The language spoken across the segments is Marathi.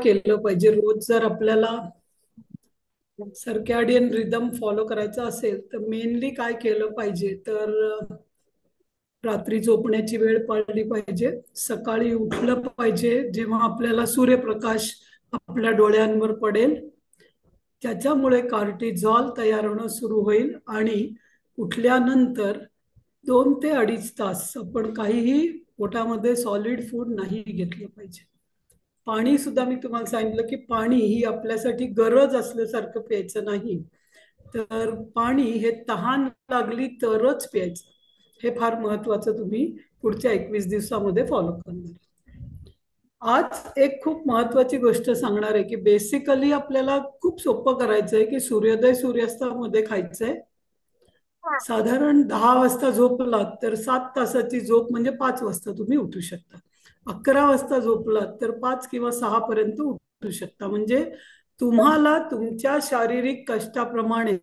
केलं पाहिजे रोज जर आपल्याला सर्कॅडियन रिदम फॉलो करायचा असेल तर मेनली काय केलं पाहिजे तर रात्री झोपण्याची वेळ पाळली पाहिजे. सकाळी उठलं पाहिजे जेव्हा आपल्याला सूर्यप्रकाश आपल्या डोळ्यांवर पडेल. त्याच्यामुळे कॉर्टिझॉल तयार होणं सुरू होईल आणि उठल्यानंतर 2 ते 2.5 तास आपण काहीही पोटामध्ये सॉलिड फूड नाही घेतलं पाहिजे. पाणी सुद्धा मी तुम्हाला सांगितलं की पाणी ही आपल्यासाठी गरज असल्यासारखं प्यायचं नाही. तर पाणी हे तहान लागली तरच प्यायचं. हे फार महत्वाचं तुम्ही पुढच्या 21 दिवसामध्ये फॉलो करणार. आज एक खूप महत्वाची गोष्ट सांगणार आहे की बेसिकली आपल्याला खूप सोपं करायचंय की सूर्योदय सूर्यास्तामध्ये खायचंय. साधारण 10 वाजता झोपलात तर 7 तासाची झोप म्हणजे 5 वाजता तुम्ही उठू शकता. 11 वाजता झोपलात तर 5 किंवा 6 पर्यंत उठू शकता. म्हणजे तुम्हाला तुमच्या शारीरिक कष्टाप्रमाणे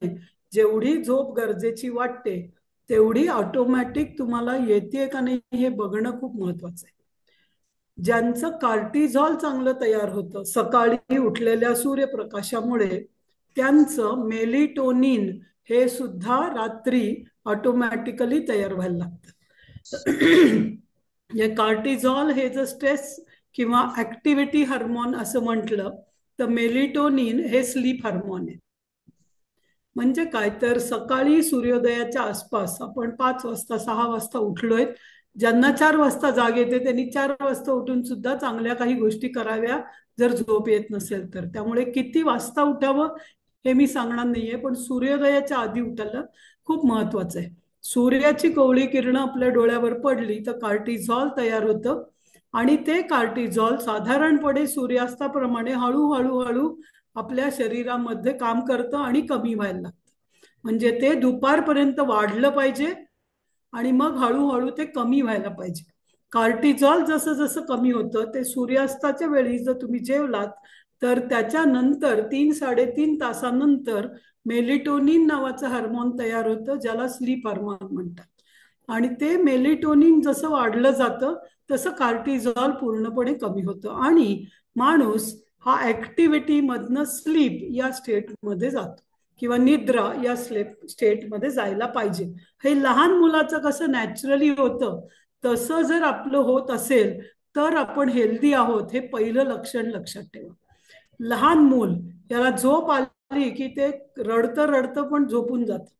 जेवढी झोप गरजेची वाटते तेवढी ऑटोमॅटिक तुम्हाला येते का नाही हे बघणं खूप महत्वाचं आहे. ज्यांचं कार्टिझॉल चांगलं तयार होतं सकाळी उठलेल्या सूर्यप्रकाशामुळे त्यांचं मेलिटोनिन हे सुद्धा रात्री ऑटोमॅटिकली तयार व्हायला लागतं. हे कार्टिझॉल हे जर स्ट्रेस किंवा ऍक्टिव्हिटी हार्मोन असं म्हटलं तर मेलिटोनिन हे स्लीप हार्मोन आहे. म्हणजे काय तर सकाळी सूर्योदयाच्या आसपास आपण 5 वाजता 6 वाजता उठलोय. ज्यांना 4 वाजता जाग येते त्यांनी 4 वाजता उठून सुद्धा चांगल्या काही गोष्टी कराव्या जर झोप येत नसेल तर. त्यामुळे किती वाजता उठावं हे मी सांगणार नाहीये पण सूर्योदयाच्या आधी उठायला खूप महत्वाचं आहे. सूर्याची कोवळी किरणं आपल्या डोळ्यावर पडली तर कार्टिझॉल तयार होतं आणि ते कार्टिझॉल साधारणपणे सूर्यास्ताप्रमाणे हळूहळू हळू आपल्या शरीरामध्ये काम करतं आणि कमी व्हायला लागतं. म्हणजे ते दुपारपर्यंत वाढलं पाहिजे आणि मग हळूहळू ते कमी व्हायला पाहिजे. कार्टिझॉल जसं जसं कमी होतं ते सूर्यास्ताच्या वेळी जर तुम्ही जेवलात तर त्याच्यानंतर 3-3.5 तासानंतर मेलिटोनिन नावाचं हार्मोन तयार होतं ज्याला स्लीप हार्मोन म्हणतात. आणि ते मेलिटोनिन जसं वाढलं जातं तसं कार्टिझॉल पूर्णपणे कमी होतं आणि माणूस हा ऍक्टिव्हिटी मधनं स्लीप या स्टेटमध्ये जातो किंवा निद्रा या स्टेटमध्ये जायला पाहिजे. हे लहान मुलाचं कसं नॅचरली होतं तसं जर आपलं होत असेल तर आपण हेल्दी आहोत हे पहिलं लक्षण लक्षात ठेवा. लहान मूल याला झोप आली की ते रडतं रडतं पण झोपून जातं.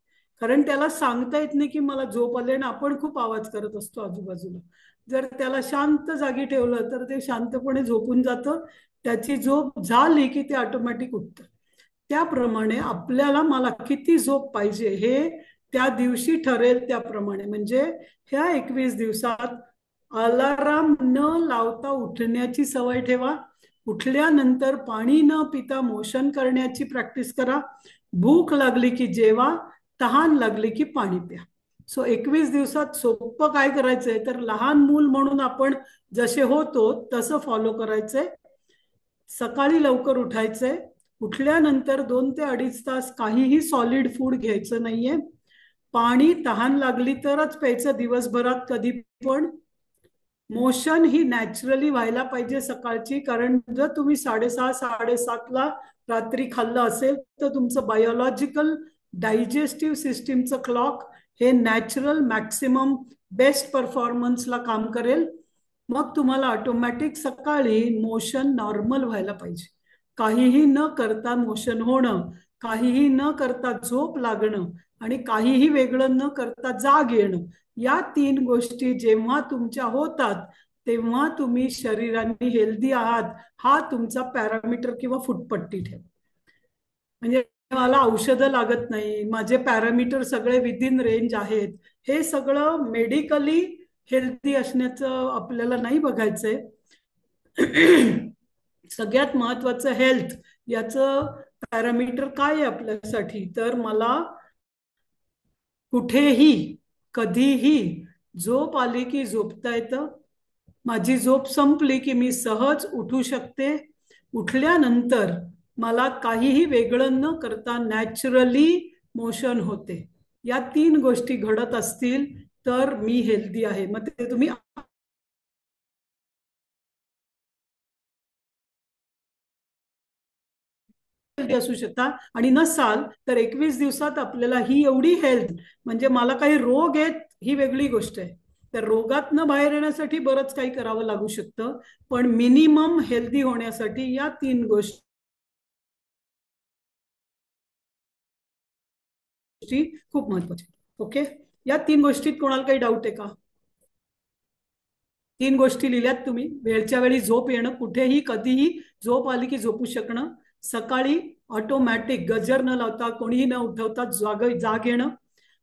कारण त्याला सांगता येत नाही की मला झोप आली आणि आपण खूप आवाज करत असतो आजूबाजूला. जर त्याला शांत जागी ठेवलं तर ते शांतपणे झोपून जातं. त्याची झोप झाली की ते ऑटोमॅटिक उठतं. त्याप्रमाणे आपल्याला मला किती झोप पाहिजे हे त्या दिवशी ठरेल त्याप्रमाणे. म्हणजे ह्या 21 दिवसात अलाराम न लावता उठण्याची सवय ठेवा. उठल्यानंतर पाणी न पिता मोशन करण्याची प्रॅक्टिस करा. भूक लागली की जेवा, तहान लागली की पाणी प्या. सो 21 दिवसात सोपं काय करायचंय तर लहान मूल म्हणून आपण जसे होतो तसं फॉलो करायचंय. सकाळी लवकर उठायचंय. उठल्यानंतर 2 ते 2.5 तास काहीही सॉलिड फूड घ्यायचं नाहीये. पाणी तहान लागली तरच प्यायचं दिवसभरात कधी पण. मोशन ही नॅचरली व्हायला पाहिजे सकाळची. कारण जर तुम्ही 6:30-7:30 रात्री खाल्लं असेल तर तुमचं बायोलॉजिकल डायजेस्टिव्ह सिस्टीमचं क्लॉक हे नॅचरल मॅक्सिमम बेस्ट परफॉर्मन्सला काम करेल. मग तुम्हाला ऑटोमॅटिक सकाळी मोशन नॉर्मल व्हायला पाहिजे. काहीही न करता मोशन होणं, काहीही न करता झोप लागणं आणि काहीही वेगळं न करता जाग येणं, या 3 गोष्टी जेव्हा तुमच्या होतात तेव्हा तुम्ही शरीराने हेल्दी आहात हा तुमचा पॅरामीटर किंवा फुटपट्टी ठेवा. म्हणजे मला औषधं लागत नाही, माझे पॅरामीटर सगळे विदिन रेंज आहेत, हे सगळं मेडिकली हेल्दी असण्याचं आपल्याला नाही बघायचंय. सगळ्यात महत्वाचं हेल्थ याचं पॅरामीटर काय आहे आपल्यासाठी तर मला कुठेही कधीही झोप आली की झोपता येतं. माझी झोप संपली की मी सहज उठू शकते. उठल्यानंतर मला काहीही वेगळं न करता नॅचरली मोशन होते. या 3 गोष्टी घडत असतील तर मी हेल्दी आहे. मग ते तुम्ही हेल्दी असू शकता आणि नसाल तर 21 दिवसात आपल्याला ही एवढी हेल्थ, म्हणजे मला काही रोग आहेत ही वेगळी गोष्ट आहे. तर रोगातनं बाहेर येण्यासाठी बरंच काही करावं लागू शकतं, पण मिनिमम हेल्दी होण्यासाठी या 3 गोष्टी खूप महत्वाच्या. ओके, या 3 गोष्टीत कोणाला काही डाऊट आहे का? 3 गोष्टी लिहिल्यात तुम्ही. वेळच्या वेळी झोप येणं, कुठेही कधीही झोप आली की झोपू शकणं. सकाळी ऑटोमॅटिक गजर न लावता कोणीही न उठवता जाग येणं.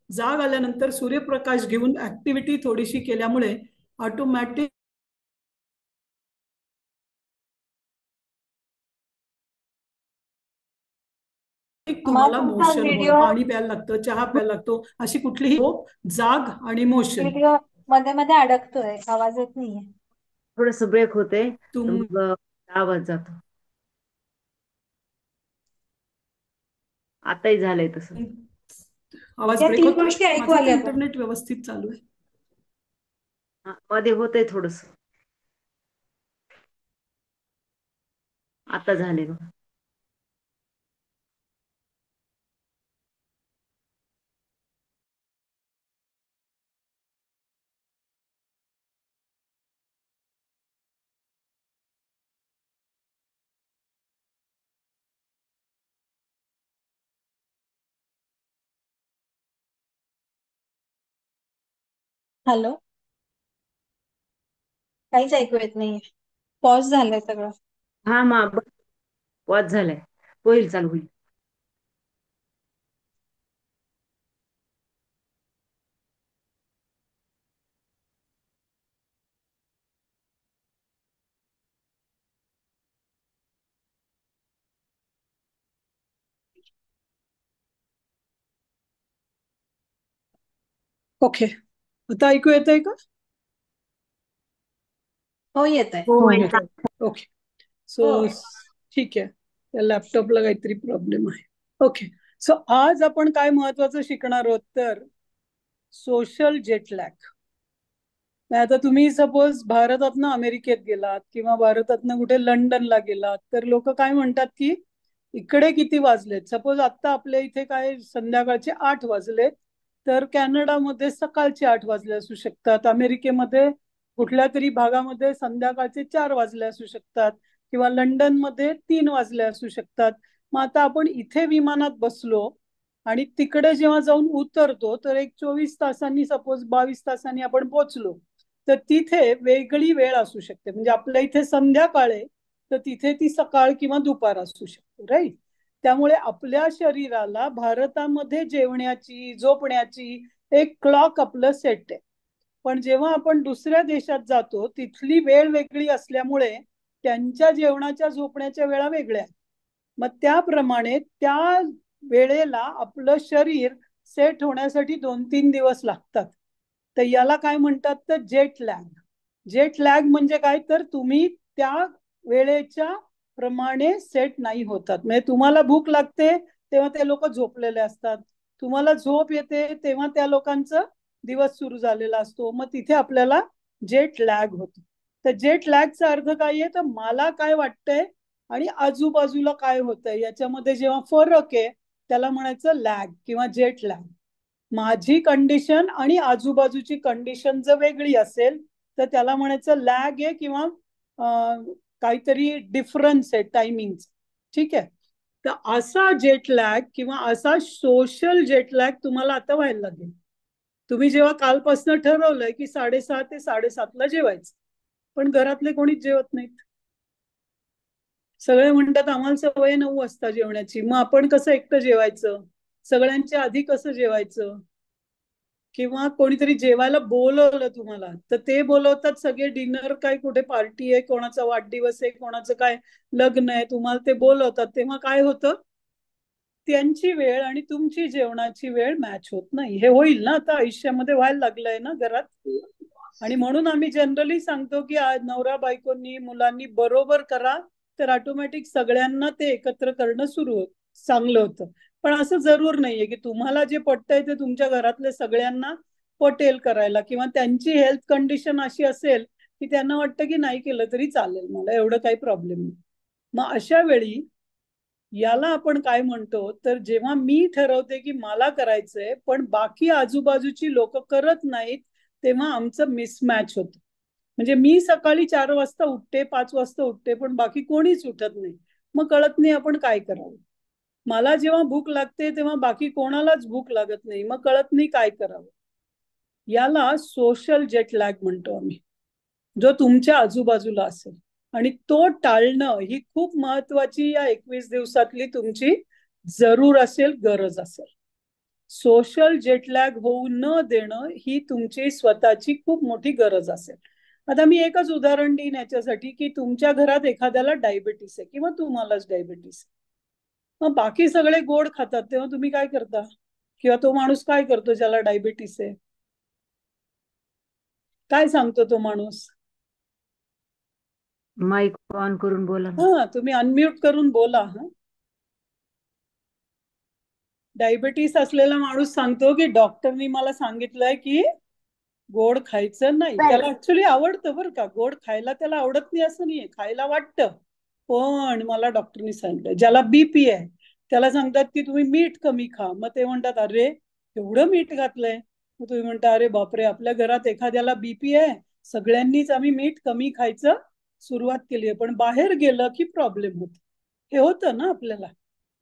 जाग आल्यानंतर सूर्यप्रकाश घेऊन ऍक्टिव्हिटी थोडीशी केल्यामुळे ऑटोमॅटिक मला तुम्हाला तुमचा मोशन होणं, व्हिडिओ पाणी प्यायला लागतं, चहा प्यायला लागतो, अशी कुठलीही झोप, जाग आणि मोशन. व्हिडिओ मध्ये मध्ये अडकतोय, आवाज येत नाहीये. थोडस ब्रेक होते तर तुम मग आवाज जातो. आताही झालंय तसं. आवाज या ब्रेक 3 होतोय? गोष्टी ऐकू माझं तर आल्या पण. इंटरनेट व्यवस्थित चालू आहे. मध्ये होतंय थोडस. आता झाले बघा. हॅलो, काहीच ऐकू येत नाहीये, पॉज झालंय सगळं. हा वाद झालाय. होईल, चालू होईल. ओके, आता ऐकू येत आहे का? हो, येत आहे. हो हो येत. हो. ओके, सो ठीक आहे. त्या लॅपटॉपला काहीतरी प्रॉब्लेम आहे. ओके, सो आज आपण काय महत्वाचं शिकणार आहोत तर सोशल जेटलॅग. आता तुम्ही सपोज भारतातनं अमेरिकेत गेलात किंवा भारतातनं कुठे लंडनला गेलात तर लोक काय म्हणतात की इकडे किती वाजलेत. सपोज आता आपल्या इथे काय संध्याकाळचे 8 वाजलेत, तर कॅनडामध्ये सकाळचे 8 वाजले असू शकतात. अमेरिकेमध्ये कुठल्या तरी भागामध्ये संध्याकाळचे 4 वाजले असू शकतात किंवा लंडनमध्ये 3 वाजले असू शकतात. मग आता आपण इथे विमानात बसलो आणि तिकडे जेव्हा जाऊन उतरतो तर एक 24 तासांनी, सपोज 22 तासांनी आपण पोहोचलो, तर तिथे वेगळी वेळ असू शकते. म्हणजे आपल्या इथे संध्याकाळ आहे तर तिथे ती सकाळ किंवा दुपार असू शकते, राईट. त्यामुळे आपल्या शरीराला भारतामध्ये जेवण्याची, झोपण्याची एक क्लॉक आपलं सेट आहे. पण जेव्हा आपण दुसऱ्या देशात जातो तिथली वेळ वेगळी असल्यामुळे त्यांच्या जेवणाच्या, झोपण्याच्या वेळा वेगळ्या. मग त्याप्रमाणे त्या वेळेला आपलं शरीर सेट होण्यासाठी 2-3 दिवस लागतात. तर याला काय म्हणतात तर जेट लॅग. जेट लॅग म्हणजे काय तर तुम्ही त्या वेळेच्या प्रमाणे सेट नाही होतात. म्हणजे तुम्हाला भूक लागते तेव्हा ते लोक झोपलेले असतात, तुम्हाला झोप येते तेव्हा त्या लोकांचं दिवस सुरू झालेला असतो. मग तिथे आपल्याला जेट लॅग होतो. तर जेट लॅगचा अर्थ काय आहे तर मला काय वाटतंय आणि आजूबाजूला काय होतंय याच्यामध्ये जेव्हा फरक आहे त्याला म्हणायचं लॅग किंवा जेट लॅग. माझी कंडिशन आणि आजूबाजूची कंडिशन जर वेगळी असेल तर त्याला म्हणायचं लॅग आहे किंवा काहीतरी डिफरन्स आहे टायमिंग. ठीक आहे, तर असा जेट लॅग किंवा असा सोशल जेट लॅग तुम्हाला आता व्हायला लागेल. तुम्ही जेव्हा कालपासून ठरवलंय की 6:30 ते 7:30ला जेवायचं, पण घरातले कोणीच जेवत नाहीत. सगळे म्हणतात आम्हाला सवय 9 वाजता जेवण्याची, मग आपण कसं एकटं जेवायचं, सगळ्यांच्या आधी कसं जेवायचं. किंवा कोणीतरी जेवायला बोलवलं तुम्हाला तर ते बोलवतात सगळे डिनर, काय कुठे पार्टी आहे, कोणाचा वाढदिवस आहे, कोणाचं काय लग्न आहे, तुम्हाला ते बोलवतात. तेव्हा काय होतं, त्यांची वेळ आणि तुमची जेवणाची वेळ मॅच होत नाही. हे होईल ना आता आयुष्यामध्ये, व्हायला लागलंय ना घरात. आणि म्हणून आम्ही जनरली सांगतो की नवरा बायकोनी, मुलांनी बरोबर करा, तर ऑटोमॅटिक सगळ्यांना ते एकत्र करणं सुरू होत, चांगलं होतं. पण असं जरूर नाहीये की तुम्हाला जे पटतंय ते तुमच्या घरातल्या सगळ्यांना पटेल करायला, किंवा त्यांची हेल्थ कंडिशन अशी असेल की त्यांना वाटतं की नाही केलं तरी चालेल, मला एवढं काही प्रॉब्लेम नाही. मग अशा वेळी याला आपण काय म्हणतो, तर जेव्हा मी ठरवते की मला करायचंय पण बाकी आजूबाजूची लोक करत नाहीत, तेव्हा आमचं मिसमॅच होतं. म्हणजे मी सकाळी 4 वाजता उठते, 5 वाजता उठते, पण बाकी कोणीच उठत नाही. मग कळत नाही आपण काय करावं. मला जेव्हा भूक लागते तेव्हा बाकी कोणालाच भूक लागत नाही, मग कळत नाही काय करावं. याला सोशल जेट लॅग म्हणतो आम्ही, जो तुमच्या आजूबाजूला असेल. आणि तो टाळणं ही खूप महत्वाची या 21 दिवसातली तुमची जरूर असेल, गरज असेल. सोशल जेटलॅग होऊ न देणं ही तुमची स्वतःची खूप मोठी गरज असेल. आता मी एकच उदाहरण देईन याच्यासाठी, की तुमच्या घरात एखाद्याला डायबिटीस आहे किंवा तुम्हालाच डायबिटीस, मग बाकी सगळे गोड खातात, तेव्हा तुम्ही काय करता? किंवा तो माणूस काय करतो ज्याला डायबिटीस आहे? काय सांगतो तो माणूस? माईक ऑन करून बोला ना. हा, तुम्ही अनम्यूट करून बोला. हा, डायबिटीस असलेला माणूस सांगतो की डॉक्टरनी मला सांगितलंय की गोड खायचं नाही. त्याला ऍक्च्युली आवडतं बरं का, गोड खायला त्याला आवडत नाही असं नाहीये, खायला वाटतं, पण मला डॉक्टरनी सांगितलं. ज्याला बीपी आहे त्याला सांगतात की तुम्ही मीठ कमी खा, मग ते म्हणतात अरे एवढं मीठ घातलंय. मग तुम्ही म्हणता अरे बापरे, आपल्या घरात एखाद्याला बीपी आहे, सगळ्यांनीच आम्ही मीठ कमी खायचं सुरुवात केली आहे, पण बाहेर गेलं की प्रॉब्लेम होतो. हे होतं ना आपल्याला.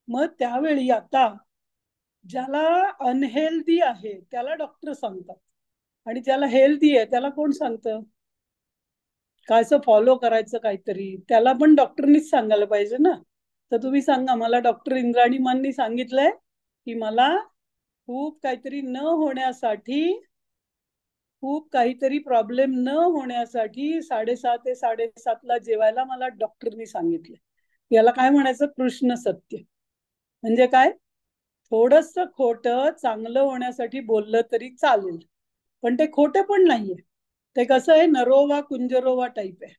मग त्यावेळी आता ज्याला अनहेल्दी आहे त्याला डॉक्टर सांगतात, आणि ज्याला हेल्दी आहे त्याला कोण सांगतं कायचं फॉलो करायचं काहीतरी, त्याला पण डॉक्टरनीच सांगायला पाहिजे ना. तर तुम्ही सांगा, मला डॉक्टर इंद्राणी माननी सांगितलंय की मला खूप काहीतरी न होण्यासाठी, खूप काहीतरी प्रॉब्लेम न होण्यासाठी 6:30 ते 7:30 जेवायला मला डॉक्टरनी सांगितलं. याला काय म्हणायचं? कृष्ण सत्य. म्हणजे काय? थोडस खोटं चांगलं होण्यासाठी बोललं तरी चालेल, पण ते खोटं पण नाहीये. ते कसं आहे, नरोवा कुंजरोवा टाईप आहे.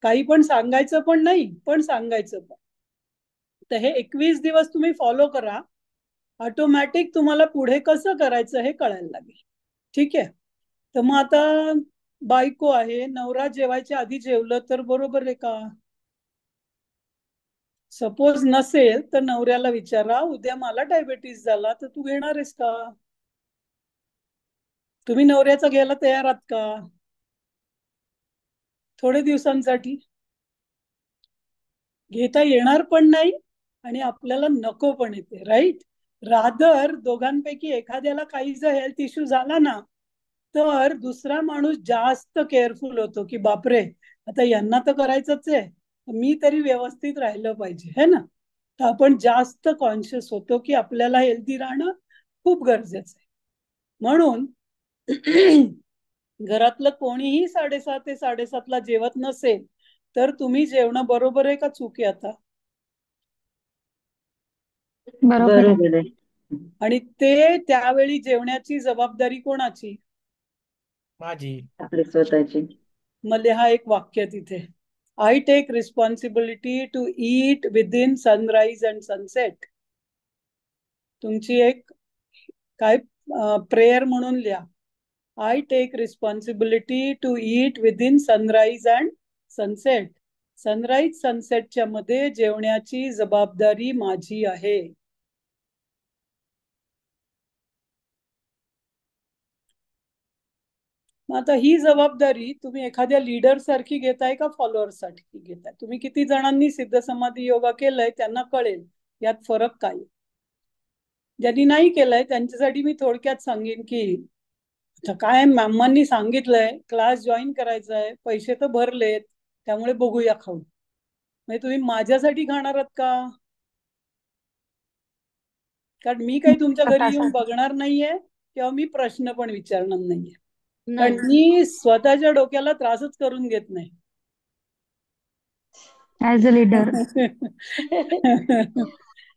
काही पण सांगायचं पण नाही, पण सांगायचं पण. तर हे 21 दिवस तुम्ही फॉलो करा, ऑटोमॅटिक तुम्हाला पुढे कसं करायचं हे कळायला लागेल. ठीक आहे. तर मग आता बायको आहे, नवरा जेवायच्या आधी जेवलं तर बरोबर आहे का? सपोज नसेल तर नवऱ्याला विचारा, उद्या मला डायबिटीस झाला तर तू घेणार आहेस का? तुम्ही नवऱ्याचा घ्यायला तयार आहात का? थोडे दिवसांसाठी घेता येणार पण नाही, आणि आपल्याला नको पण येते, राईट? रादर दोघांपैकी एखाद्याला काही जर हेल्थ इश्यू झाला ना, तर दुसरा माणूस जास्त केअरफुल होतो की बापरे, आता यांना तर करायचंच आहे, मी तरी व्यवस्थित राहिलं पाहिजे, है ना. तर आपण जास्त कॉन्शियस होतो की आपल्याला हेल्दी राहणं खूप गरजेचं आहे. म्हणून घरातलं कोणीही 6:30 ते 7:30 जेवत नसेल तर तुम्ही जेवणं बरोबर आहे का चूक आहे आता? बरोबर आहे. बरोबर आहे. आणि ते त्यावेळी जेवण्याची जबाबदारी कोणाची? माझी. आपली स्वतःची. मग लिहा एक वाक्य तिथे, I take responsibility to eat within sunrise and sunset. तुमची एक काय प्रेयर म्हणून लिहा, I take responsibility to eat within sunrise and sunset. Sunrise सनसेटच्या मध्ये जेवण्याची जबाबदारी माझी आहे. मग आता ही जबाबदारी तुम्ही एखाद्या लीडर सारखी घेताय का फॉलोअर साठी घेताय? तुम्ही किती जणांनी सिद्ध समाधी योगा केलंय त्यांना कळेल यात फरक काय. ज्यांनी नाही केलंय त्यांच्यासाठी मी थोडक्यात सांगेन की आता काय, मॅमांनी सांगितलंय क्लास जॉईन करायचा आहे, पैसे तर भरलेत, त्यामुळे बघूया खाऊ. म्हणजे तुम्ही माझ्यासाठी खाणार आहात का? कारण मी काही तुमच्या घरी येऊन बघणार नाहीये किंवा मी प्रश्न पण विचारणार नाहीये, कारण नाही. मी स्वतःच्या डोक्याला त्रासच करून घेत नाही. As a leader.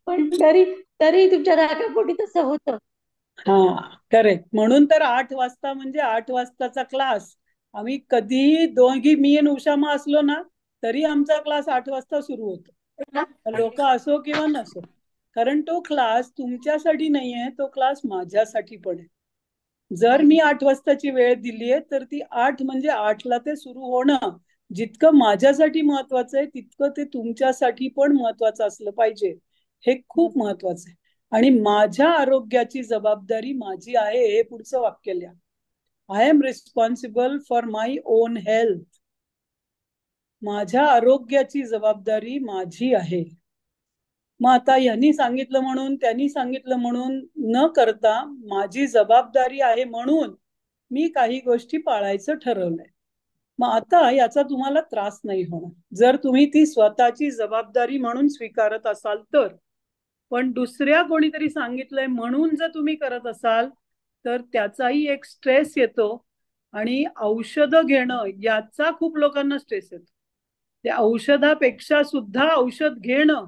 पण तरी तरी तुमच्या रागापोटी तसं होतं. हा, करेक्ट. म्हणून तर 8 वाजता म्हणजे 8 वाजताचा क्लास, आम्ही कधी दोघी, मी आणि उषामा असलो ना तरी आमचा क्लास 8 वाजता सुरू होतो, लोक असो किंवा नसो. कारण तो क्लास तुमच्यासाठी नाहीये, तो क्लास माझ्यासाठी पण आहे. जर मी 8 वाजताची वेळ दिली आहे तर ती 8 म्हणजे 8ला ते सुरू होणं जितकं माझ्यासाठी महत्वाचं आहे तितकं ते तुमच्यासाठी पण महत्वाचं असलं पाहिजे. हे खूप महत्वाचं आहे. आणि माझ्या आरोग्याची जबाबदारी माझी आहे, हे पुढचं वाक्य लिहा. I am responsible for my on health. माझ्या आरोग्याची जबाबदारी माझी आहे. मग आता यांनी सांगितलं म्हणून त्यांनी सांगितलं म्हणून न करता माझी जबाबदारी आहे म्हणून मी काही गोष्टी पाळायचं ठरवलंय. मग आता याचा तुम्हाला त्रास नाही होणार जर तुम्ही ती स्वतःची जबाबदारी म्हणून स्वीकारत असाल तर. पण दुसऱ्या कोणीतरी सांगितलंय म्हणून जर तुम्ही करत असाल तर त्याचाही एक स्ट्रेस येतो. आणि औषधं घेणं याचा खूप लोकांना स्ट्रेस येतो. त्या औषधापेक्षा सुद्धा औषध घेणं,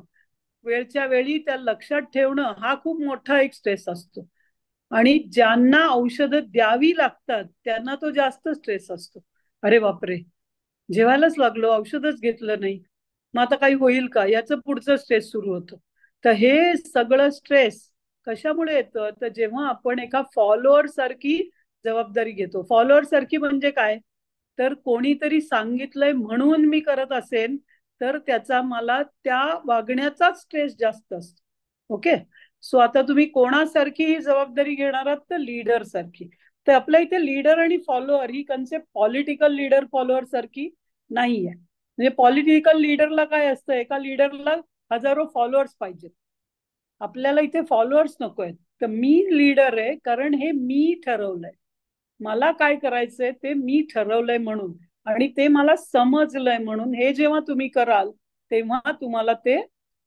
वेळच्या वेळी त्या लक्षात ठेवणं, हा खूप मोठा एक स्ट्रेस असतो. आणि ज्यांना औषधं द्यावी लागतात त्यांना तो जास्त स्ट्रेस असतो. अरे बापरे, जेवायलाच लागलो, औषधच घेतलं नाही, मग आता काही होईल का, याचं पुढचं स्ट्रेस सुरू होतं. तर हे सगळं स्ट्रेस कशामुळे येतं, तर जेव्हा आपण एका फॉलोअर सारखी जबाबदारी घेतो. फॉलोअर सारखी म्हणजे काय, तर कोणीतरी सांगितलंय म्हणून मी करत असेल तर त्याचा मला त्या वागण्याचाच स्ट्रेस जास्त असतो. ओके. सो आता तुम्ही कोणासारखी ही जबाबदारी घेणार आहात, तर लीडर सारखी. तर आपल्या इथे लीडर आणि फॉलोअर ही कन्सेप्ट पॉलिटिकल लीडर फॉलोअर सारखी नाही आहे. म्हणजे पॉलिटिकल लीडरला काय असतं, एका लीडरला हजारो फॉलोअर्स पाहिजेत. आपल्याला इथे फॉलोअर्स नको आहेत. तर मी लीडर आहे कारण हे मी ठरवलंय, मला काय करायचंय ते मी ठरवलंय म्हणून, आणि ते मला समजलंय म्हणून. हे जेव्हा तुम्ही कराल तेव्हा तुम्हाला ते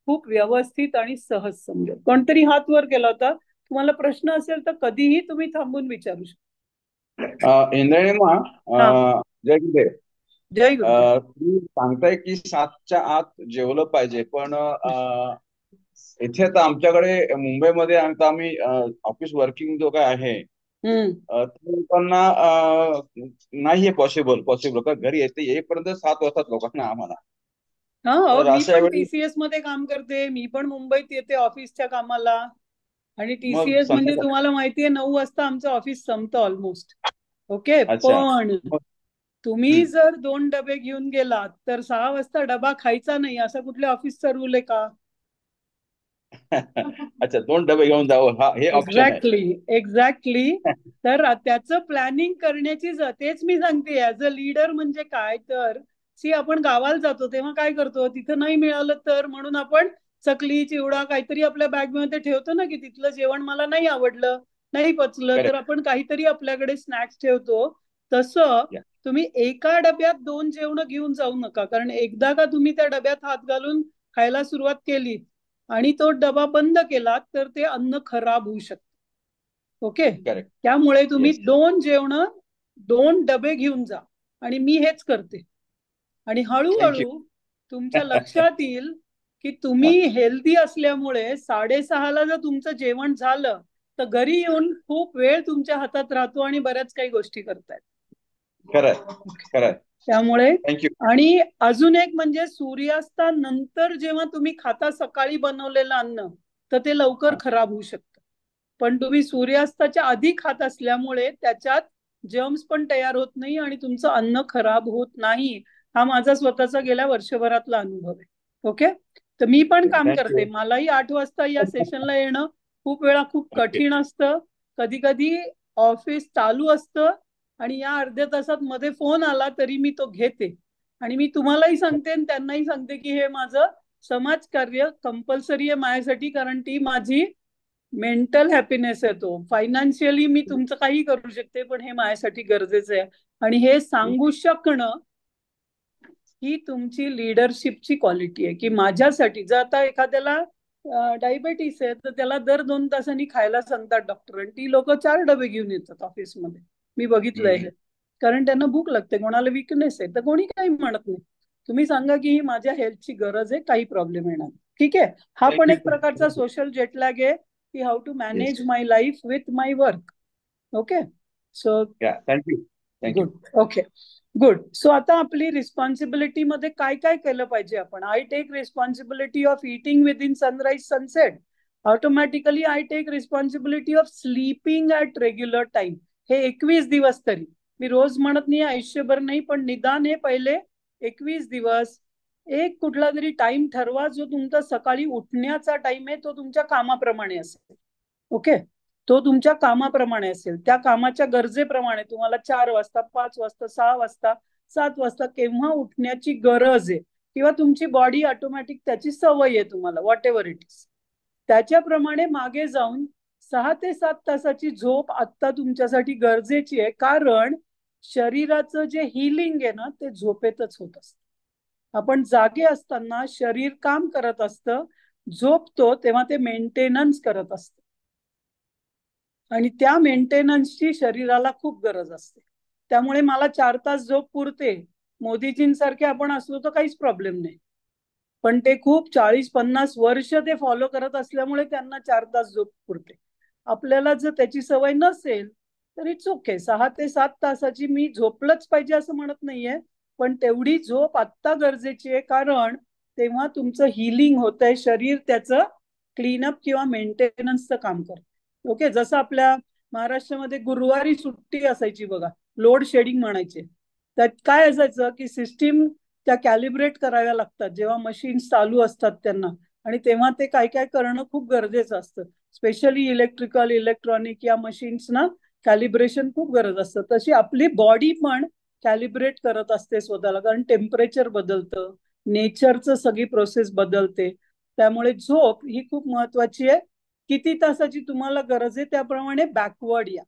खूप व्यवस्थित आणि सहज समजेल. कोणतरी हात वर केला होता, तुम्हाला प्रश्न असेल तर कधीही तुम्ही थांबून विचारू शकता. इंद्रायणी मा, हा, जय गुरुदेव. जय गुरुदेव. तुम्ही सांगताय की 7च्या आत जेवलं पाहिजे, पण इथे आता आमच्याकडे मुंबईमध्ये आता आम्ही ऑफिस वर्किंग जो काय आहे त्या लोकांना नाहीये पॉसिबल का घरी येईपर्यंत 7 वाजतात लोकांना आम्हाला. हा, तर मी अशा पण वेळी टीसीएस मध्ये काम करते, मी पण मुंबईत येते ऑफिसच्या कामाला. आणि मग टीसीएस म्हणजे संध्याकाळ. तुम्हाला माहितीये 9 वाजता आमचं ऑफिस संपतं ऑलमोस्ट. ओके. अच्छा. पण मग तुम्ही जर 2 डबे घेऊन गेलात तर 6 वाजता डबा खायचा नाही, असा कुठल्या ऑफिसचा रूल आहे का? अच्छा, 2 डबे घेऊन जावं, हा हे ऑप्शन आहे. एक्झॅक्टली. तर त्याचं प्लॅनिंग करण्याची तेच मी सांगते. ऍज अ लीडर म्हणजे काय, तर आपण गावाला जातो तेव्हा काय करतो, तिथं नाही मिळालं तर म्हणून आपण चकली चिवडा काहीतरी आपल्या बॅग मध्ये ठेवतो ना, की तिथलं जेवण मला नाही आवडलं, नाही पचलं, तर करेक्ट. आपण काहीतरी आपल्याकडे स्नॅक्स ठेवतो. तसं तुम्ही एका डब्यात 2 जेवण घेऊन जाऊ नका. कारण एकदा का तुम्ही त्या डब्यात हात घालून खायला सुरुवात केली आणि तो डबा बंद केला तर ते अन्न खराब होऊ शकतं. ओके. करेक्ट. त्यामुळे तुम्ही येस. 2 जेवण 2 डबे घेऊन जा. आणि मी हेच करते. आणि थँक्यू. हळूहळू तुमच्या लक्षात येईल की तुम्ही हेल्दी असल्यामुळे 6:30ला जर तुमचं जेवण झालं तर घरी येऊन खूप वेळ तुमच्या हातात राहतो आणि बऱ्याच काही गोष्टी करतायत. खरंय, खरंय. त्यामुळे थँक्यू. आणि अजून एक म्हणजे सूर्यास्तानंतर जेव्हा तुम्ही खाता सकाळी बनवलेलं अन्न तर ते लवकर खराब होऊ शकतं. पण तुम्ही सूर्यास्ताच्या आधी खात असल्यामुळे त्याच्यात जर्म्स पण तयार होत नाही आणि तुमचं अन्न खराब होत नाही. हा माझा स्वतःचा गेल्या वर्षभरातला अनुभव आहे. ओके. तर मी पण काम करते, थँक्यू. मलाही 8 वाजता या सेशनला येणं खूप वेळा खूप कठीण असतं. कधी कधी ऑफिस चालू असतं आणि या अर्ध्या तासात मध्ये फोन आला तरी मी तो घेते. आणि मी तुम्हालाही सांगते आणि त्यांनाही सांगते की हे माझं समाजकार्य कंपल्सरी आहे माझ्यासाठी, कारण ती माझी मेंटल हॅपीनेस आहे. तो फायनान्शियली मी तुमचं काही करू शकते पण हे माझ्यासाठी गरजेचं आहे. आणि हे सांगू शकणं ही तुमची लिडरशिपची क्वालिटी आहे. की माझ्यासाठी जर आता एखाद्याला डायबेटीस आहे तर त्याला दर 2 तासांनी खायला सांगतात डॉक्टर, आणि ती लोक 4 डबे घेऊन येतात ऑफिसमध्ये. मी बघितलंय हे. कारण त्यांना भूक लागते, कोणाला विकनेस आहे, तर कोणी काही म्हणत नाही. तुम्ही सांगा की ही माझ्या हेल्थची गरज आहे, काही प्रॉब्लेम येणार. ठीक आहे. हा पण एक प्रकारचा सोशल जेटलॅग आहे की how to manage my life with my work. Okay. So thank you. Thank you. Good. Okay. Good. So आता आपली रिस्पॉन्सिबिलिटी मध्ये काय काय केलं पाहिजे आपण. I take responsibility of eating within sunrise sunset. Automatically I take responsibility of sleeping at regular time. हे 21 दिवस तरी, मी रोज म्हणत नाही, आयुष्यभर नाही, पण निदान हे पहिले 21 दिवस एक कुठला तरी टाइम ठरवा जो तुमचा सकाळी उठण्याचा टाइम आहे, तो तुमच्या कामाप्रमाणे असेल. ओके, तो तुमच्या कामाप्रमाणे असेल, त्या कामाच्या गरजेप्रमाणे तुम्हाला 4 वाजता, 5 वाजता, 6 वाजता, 7 वाजता केव्हा उठण्याची गरज आहे किंवा तुमची बॉडी ऑटोमॅटिक त्याची सवय आहे तुम्हाला, व्हॉट एव्हर इट इज, त्याच्याप्रमाणे मागे जाऊन 6 ते 7 तासाची झोप आत्ता तुमच्यासाठी गरजेची आहे. कारण शरीराचं जे हिलिंग आहे ना, ते झोपेतच होत असतं. आपण जागे असताना शरीर काम करत असतं, झोपतो तेव्हा ते मेंटेनन्स करत असतं आणि त्या मेंटेनन्सची शरीराला खूप गरज असते. त्यामुळे मला 4 तास झोप पुरते, मोदीजींसारखे आपण असलो तर काहीच प्रॉब्लेम नाही, पण ते खूप 40-50 वर्ष ते फॉलो करत असल्यामुळे त्यांना 4 तास झोप पुरते. आपल्याला जर त्याची सवय नसेल तर इट्स ओके, 6 ते 7 तासाची मी झोपलंच पाहिजे असं म्हणत नाहीये, पण तेवढी झोप आत्ता गरजेची आहे. कारण तेव्हा तुमचं हिलिंग होत आहे, शरीर त्याचं क्लीनअप किंवा मेंटेनन्सचं काम करतं. ओके, जसं आपल्या महाराष्ट्रामध्ये गुरुवारी सुट्टी असायची बघा, लोड शेडिंग म्हणायचे. त्यात काय असायचं की सिस्टीम त्या कॅलिब्रेट कराव्या लागतात जेव्हा मशीन्स चालू असतात त्यांना, आणि तेव्हा ते काय काय करणं खूप गरजेचं असतं. स्पेशली इलेक्ट्रिकल, इलेक्ट्रॉनिक या मशीन्सना कॅलिब्रेशन खूप गरज असतं. तशी आपली बॉडी पण कॅलिब्रेट करत असते स्वतःला, कारण टेम्परेचर बदलतं, नेचरचं सगळी प्रोसेस बदलते. त्यामुळे झोप ही खूप महत्वाची आहे. किती तासाची तुम्हाला गरज आहे त्याप्रमाणे बॅकवर्ड या.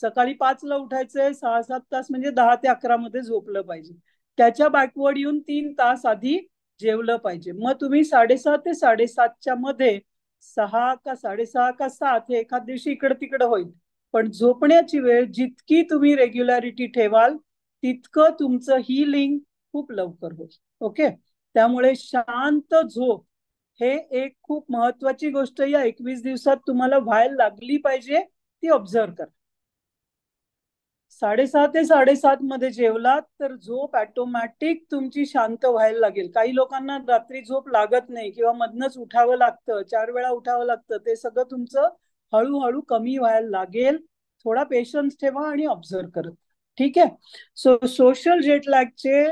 सकाळी 5ला उठायचंय, 6-7 तास म्हणजे 10 ते 11 मध्ये झोपलं पाहिजे. त्याच्या बॅकवर्ड येऊन 3 तास आधी जेवलं पाहिजे. मग तुम्ही 6:30 ते 7:30च्या मध्ये 6 का 6:30 का 7 हे एखाद दिवशी इकडं तिकडं होईल, पण झोपण्याची वेळ जितकी तुम्ही रेग्युलॅरिटी ठेवाल तितकं तुमचं हिलिंग खूप लवकर होईल. ओके, त्यामुळे शांत झोप हे एक खूप महत्वाची गोष्ट या 21 दिवसात तुम्हाला व्हायला लागली पाहिजे, ती ऑब्झर्व करा. 6:30 ते 7:30 मध्ये जेवलात तर झोप ऑटोमॅटिक तुमची शांत व्हायला लागेल. काही लोकांना रात्री झोप लागत नाही किंवा मधनच उठावं लागतं, 4 वेळा उठावं लागतं, ते सगळं तुमचं हळूहळू कमी व्हायला लागेल. थोडा पेशन्स ठेवा आणि ऑब्झर्व करत. ठीक आहे, सो सोशल जेट लॅगचे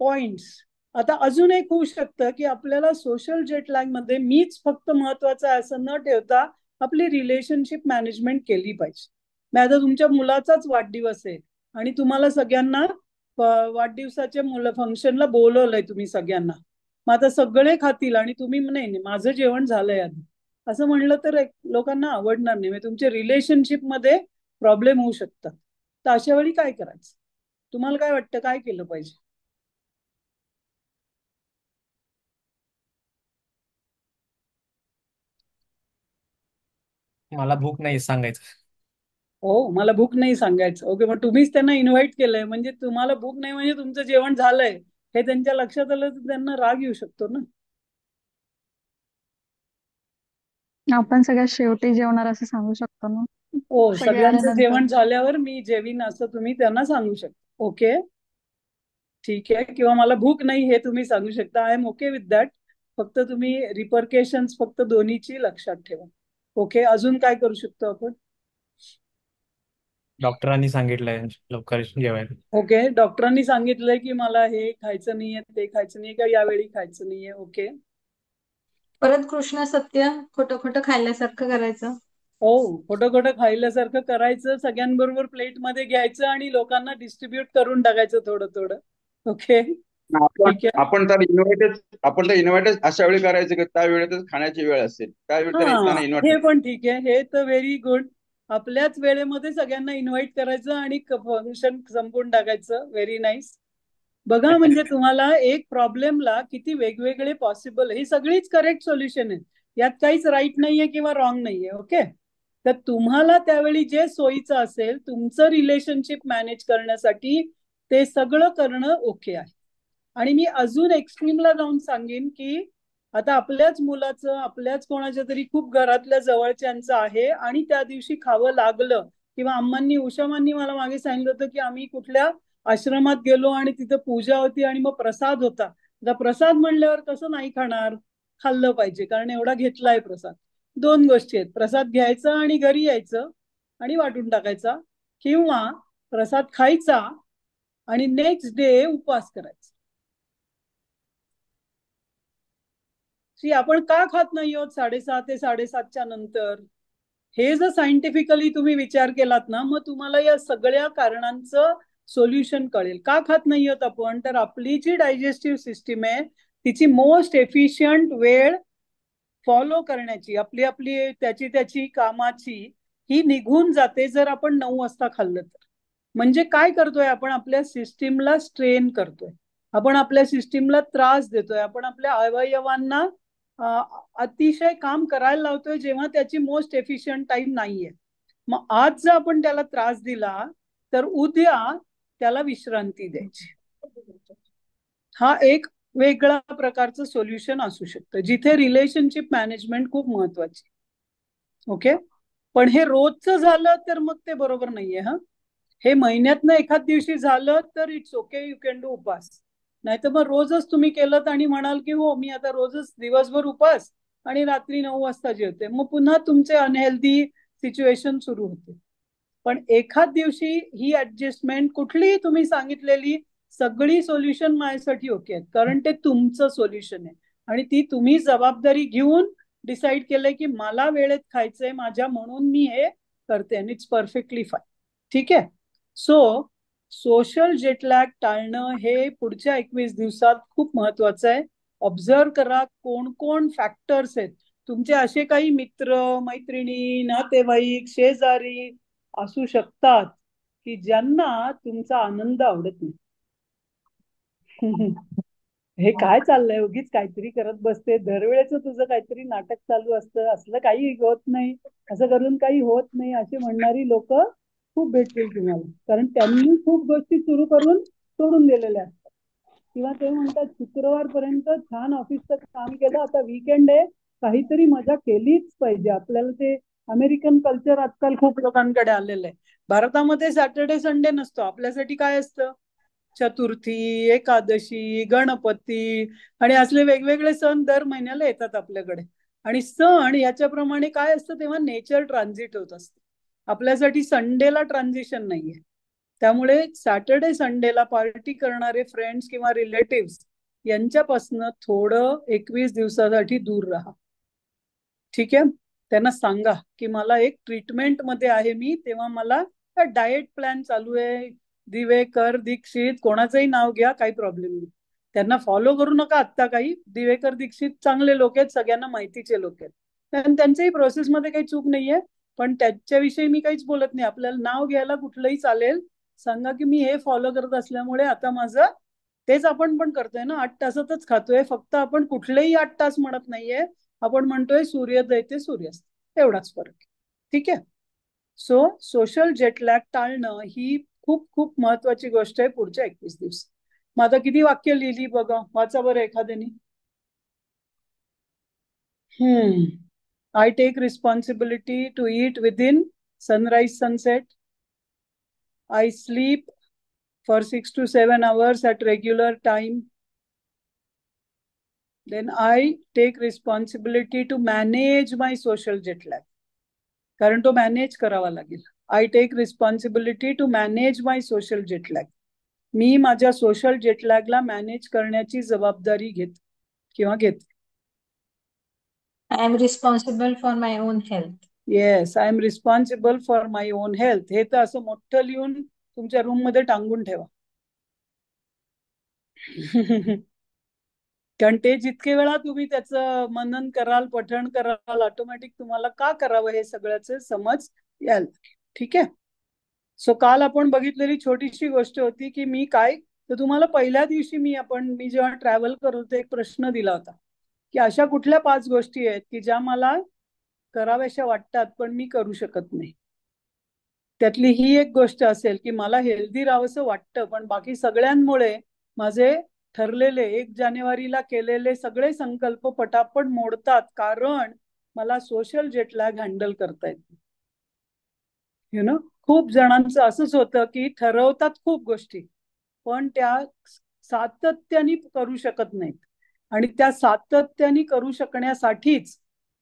पॉइंट्स. आता अजून एक होऊ शकतं की आपल्याला सोशल जेट लॅग मध्ये मीच फक्त महत्वाचं आहे असं न ठेवता आपली रिलेशनशिप मॅनेजमेंट केली पाहिजे. मग आता तुमच्या मुलाचाच वाढदिवस आहे आणि तुम्हाला सगळ्यांना वाढदिवसाच्या फंक्शनला बोलवलंय तुम्ही सगळ्यांना. मग आता सगळे खातील आणि तुम्ही नाही माझं जेवण झालंय आधी असं म्हणलं तर लोकांना आवडणार नाही, म्हणजे तुमच्या रिलेशनशिप मध्ये प्रॉब्लेम होऊ शकतात. तर अशा वेळी काय करायचं, तुम्हाला काय वाटतं, काय केलं पाहिजे? मला भूक नाही सांगायचं. हो, मला भूक नाही सांगायचं. ओके, मग तुम्हीच त्यांना इन्व्हाइट केलंय म्हणजे तुम्हाला भूक नाही म्हणजे तुमचं जेवण झालंय हे त्यांच्या लक्षात आलं तर त्यांना राग येऊ शकतो ना. आपण सगळ्यात शेवटी जेवणार असं सांगू शकतो ना. हो, सगळे सगळ्यांचं आल्यानंतर. जेवण झाल्यावर मी जेवीन असं तुम्ही त्यांना सांगू शकता. ओके, ठीक आहे, किंवा मला भूक नाही हे तुम्ही सांगू शकता. I am okay with that. फक्त तुम्ही रिपरकेशन्स फक्त दोन्हीची लक्षात ठेवा. ओके, अजून काय करू शकतो आपण? डॉक्टरांनी सांगितलंय लवकर जेवायला. ओके, डॉक्टरांनी सांगितलंय की मला हे खायचं नाहीये, ते खायचं नाहीये, का यावेळी खायचं नाहीये. ओके, परत कृष्ण सत्य खोटं खोटं खाल्ल्यासारखं करायचं. हो, खोटं खोटं खायल्यासारखं करायचं, सगळ्यांबरोबर प्लेटमध्ये घ्यायचं आणि लोकांना डिस्ट्रीब्यूट करून टाकायचं थोडं थोडं. ओके, आपण ठीक आहे. आपण तर इन्व्हाइटच अशा वेळी करायचं की त्या वेळेतच खाण्याची वेळ असेल, त्यावेळी हा, त्यांना इन्व्हाइट. हे पण ठीक आहे, हे तर व्हेरी गुड. आपल्याच वेळेमध्ये सगळ्यांना इन्व्हाइट करायचं आणि फंक्शन संपून टाकायचं. Very nice. बघा, म्हणजे तुम्हाला एक प्रॉब्लेमला किती वेगवेगळे पॉसिबल, ही सगळीच करेक्ट सोल्युशन आहेत, यात काहीच राईट नाहीये किंवा रॉंग नाहीये. ओके, तर तुम्हाला त्यावेळी जे सोयीचं असेल तुमचं रिलेशनशिप मॅनेज करण्यासाठी ते सगळं करणं ओके आहे. आणि मी अजून एक्स्ट्रीमला जाऊन सांगेन की आता आपल्याच मुलाचं, आपल्याच कोणाच्या तरी खूप घरातल्या जवळच्यांचं आहे आणि त्या दिवशी खावं लागलं, किंवा उषामांनी मला मागे सांगितलं होतं की आम्ही कुठल्या आश्रमात गेलो आणि तिथं पूजा होती आणि मग प्रसाद होता. आता प्रसाद म्हणल्यावर कसं नाही खाणार, खाल्लं पाहिजे कारण एवढा घेतलाय प्रसाद. दोन गोष्टी आहेत, प्रसाद घ्यायचा आणि घरी यायचं आणि वाटून टाकायचा, किंवा प्रसाद खायचा आणि नेक्स्ट डे उपवास करायचा. आपण का खात नाही आहोत 6:30 ते 7:30च्या नंतर? हे जर सायंटिफिकली तुम्ही विचार केलात ना, मग तुम्हाला या सगळ्या कारणांचं सोल्युशन कळेल. का खात नाही आहोत आपण? तर आपली जी डायजेस्टिव्ह सिस्टीम आहे तिची मोस्ट एफिशियंट वेळ फॉलो करण्याची, आपली आपली त्याची त्याची कामाची ही निघून जाते जर आपण 9 वाजता खाल्लं तर. म्हणजे काय करतोय आपण? आपल्या सिस्टीमला स्ट्रेन करतोय, आपण आपल्या सिस्टीमला त्रास देतोय, आपण आपल्या अवयवांना अतिशय काम करायला लावतोय जेव्हा त्याची मोस्ट एफिशियंट टाइम नाहीये. मग आज जर आपण त्याला त्रास दिला तर उद्या त्याला विश्रांती द्यायची. हा एक वेगळा प्रकारचं सोल्युशन असू शकतं, जिथे रिलेशनशिप मॅनेजमेंट खूप महत्वाची. ओके, पण हे रोजचं झालं तर मग ते बरोबर नाहीये. हे महिन्यातनं एखाद दिवशी झालं तर it's okay, you can do उपास. नाही तर मग रोजच तुम्ही केलं आणि म्हणाल की हो मी आता रोजच दिवसभर उपास आणि रात्री 9 वाजता जेवते, मग पुन्हा तुमचे अनहेल्दी सिच्युएशन सुरू होते. पण एखाद दिवशी ही ऍडजस्टमेंट, कुठलीही तुम्ही सांगितलेली सगळी सोल्युशन माझ्यासाठी ओके आहेत, कारण ते तुमचं सोल्युशन आहे आणि ती तुम्ही जबाबदारी घेऊन डिसाईड केलंय की मला वेळेत खायचंय माझ्या, म्हणून मी हे करते आणि इट्स परफेक्टली फाईन. ठीक आहे. सो सोशल जेटलॅग टाळणं हे पुढच्या 21 दिवसात खूप महत्वाचं आहे. ऑब्झर्व करा कोण कोण फॅक्टर्स आहेत तुमचे. असे काही मित्र मैत्रिणी नातेवाईक शेजारी असू शकतात की ज्यांना तुमचा आनंद आवडत नाही. हे काय चाललंय, उगीच काहीतरी करत बसते, दरवेळेच तुझं काहीतरी नाटक चालू असतं, असलं काही होत नाही, असं करून काही होत नाही, असे म्हणणारी लोक खूप भेटतील तुम्हाला. कारण त्यांनी खूप गोष्टी सुरू करून सोडून दिलेल्या असतात, किंवा ते म्हणतात शुक्रवारपर्यंत छान ऑफिसचं काम केलं, आता वीकेंड आहे, काहीतरी मजा केलीच पाहिजे. आपल्याला ते अमेरिकन कल्चर आजकाल खूप लोकांकडे आलेलं आहे. भारतामध्ये सॅटर्डे संडे नसतो. आपल्यासाठी काय असतं? चतुर्थी, एकादशी, गणपती आणि असले वेगवेगळे सण दर महिन्याला येतात आपल्याकडे. आणि सण याच्याप्रमाणे काय असतं, तेव्हा नेचर ट्रान्झिट होत असतं. आपल्यासाठी संडेला ट्रान्झिशन नाहीये. त्यामुळे सॅटर्डे संडेला पार्टी करणारे फ्रेंड्स किंवा रिलेटिव्स यांच्यापासून थोडं 21 दिवसासाठी दूर राहा. ठीक आहे. त्यांना सांगा की मला एक ट्रीटमेंट मध्ये आहे मी, तेव्हा मला डाएट प्लॅन चालू आहे, दिवेकर दीक्षित कोणाचंही नाव घ्या, काही प्रॉब्लेम नाही. त्यांना फॉलो करू नका आत्ता काही. दिवेकर दीक्षित चांगले लोक आहेत, सगळ्यांना माहितीचे लोक आहेत, त्यांच्याही प्रोसेसमध्ये काही चूक नाहीये, पण त्याच्याविषयी मी काहीच बोलत नाही. आपल्याला नाव घ्यायला कुठलंही चालेल, सांगा की मी हे फॉलो करत असल्यामुळे आता माझं तेच आपण पण करतोय ना, 8 तासातच खातोय, फक्त आपण कुठलेही 8 तास म्हणत नाहीये, आपण म्हणतोय सूर्योदय ते सूर्यास्त, एवढाच फरक. ठीक आहे. सो सोशल जेटलॅग टाळणं ही खूप खूप महत्वाची गोष्ट आहे पुढच्या 21 दिवस. मग आता किती वाक्य लिहिली बघा, वाचा बरं एखाद्याने. I take responsibility to eat within sunrise sunset. I sleep for 6 to 7 hours at regular time. Then I take responsibility to manage my social jet lag. कारण तो मॅनेज करावा लागेल. I take responsibility to manage my social jet lag. मी माझ्या सोशल जेटलॅगला मॅनेज करण्याची जबाबदारी घेते. I am responsible for my own health. Yes, I am responsible for my on health. हे तर असं मोठं लिहून तुमच्या रूम मध्ये टांगून ठेवा. कारण ते जितके वेळा तुम्ही त्याचं मनन कराल, पठण कराल, ऑटोमॅटिक तुम्हाला का करावं हे सगळ्याचे समज याल. ठीक आहे. सो काल आपण बघितलेली छोटीशी गोष्ट होती की मी काय, तर तुम्हाला पहिल्या दिवशी मी जेव्हा ट्रॅव्हल करत होते एक प्रश्न दिला होता की अशा कुठल्या 5 गोष्टी आहेत की ज्या मला कराव्याशा वाटतात पण मी करू शकत नाही. त्यातली ही एक गोष्ट असेल की मला हेल्दी राहावंसं वाटतं, पण बाकी सगळ्यांमुळे माझे ठरलेले 1 जानेवारीला केलेले सगळे संकल्प पटापट मोडतात, कारण मला सोशल जेटलॅग हँडल करता येत नाही. यु नो, खूप जणांचं असंच होतं की ठरवतात खूप गोष्टी, पण त्या सातत्याने करू शकत नाहीत. आणि त्या सातत्याने करू शकण्यासाठीच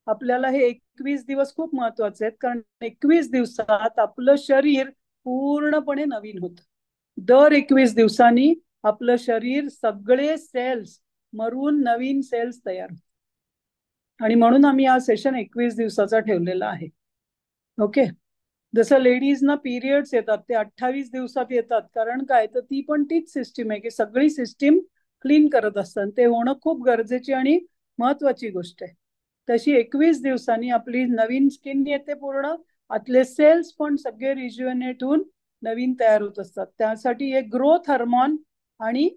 आपल्याला हे 21 दिवस खूप महत्वाचे आहेत, कारण 21 दिवसात आपलं शरीर पूर्णपणे नवीन होतं. दर 21 दिवसांनी आपलं शरीर, सगळे सेल्स मरून नवीन सेल्स तयार होतात. आणि म्हणून आम्ही हा सेशन 21 दिवसाचा ठेवलेला आहे. ओके. जसं लेडीजना पिरियड्स येतात ते 28 दिवसात येतात, कारण काय तर ती पण तीच सिस्टीम आहे की सगळी सिस्टीम क्लीन करत असतात. ते होणं खूप गरजेची आणि महत्वाची गोष्ट आहे. तशी 21 दिवसांनी आपली नवीन स्किन येते, पूर्ण आतले सेल्स पण सगळे रिज्युनेट होऊन नवीन तयार होत असतात. त्यासाठी एक ग्रोथ हार्मोन आणि